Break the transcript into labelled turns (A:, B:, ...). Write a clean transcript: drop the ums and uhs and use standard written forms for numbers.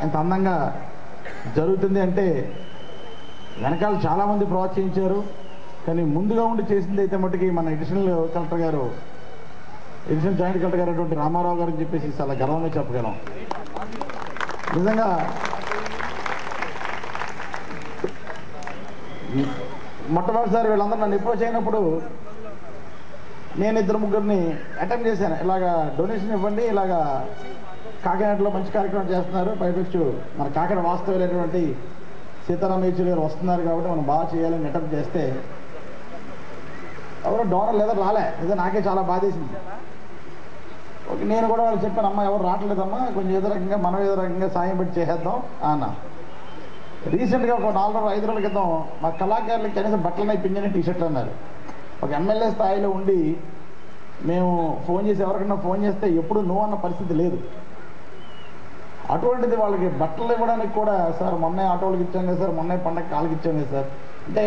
A: ఎంత అందంగా జరుగుతుంది అంటే వెనకాల చాలామంది ప్రోత్సహించారు. కానీ ముందుగా ఉండి చేసింది అయితే మటుకి మన అడిషనల్ జాయింట్ కలెక్టర్ గారు అటువంటి రామారావు గారు అని చెప్పేసి చాలా గర్వంగా చెప్పగలం. నిజంగా మొట్టమొదటిసారి వీళ్ళందరూ నన్ను అప్రోచ్ అయినప్పుడు నేను 2-3 అటెంప్ట్ చేశాను. ఇలాగా డొనేషన్ ఇవ్వండి, ఇలాగా కాకినాడలో మంచి కార్యక్రమం చేస్తున్నారు, పైపెచ్చు మన కాకినాడ వాస్తవులైనటువంటి సీతారాం యేచూరి గారు వస్తున్నారు కాబట్టి మనం బాగా చేయాలని అటెంప్ట్ చేస్తే ఎవరు డోనర్ లేదా రాలే. ఇదే నాకే చాలా బాధేసింది. ఓకే, నేను కూడా వాళ్ళు చెప్పాను, అమ్మ ఎవరు రావట్లేదమ్మా, కొంచెం ఏదో రకంగా మనం ఏదో రకంగా సాయం పెట్టి చేసేద్దాం అన్న. రీసెంట్గా ఒక 4-5 రోజుల క్రితం మా కళాకారులకి కనీసం బట్టలనే పింఛని టీషర్ట్లు అన్నారు. ఒక ఎమ్మెల్యే స్థాయిలో ఉండి మేము ఫోన్ చేసి ఎవరికైనా ఫోన్ చేస్తే ఎప్పుడు నో అన్న పరిస్థితి లేదు. అటువంటిది వాళ్ళకి బట్టలు ఇవ్వడానికి కూడా సార్ మొన్నే ఆటోలకు ఇచ్చాం కదా సార్, మొన్నే పండగ కాళ్ళకి ఇచ్చాం కదా సార్ అంటే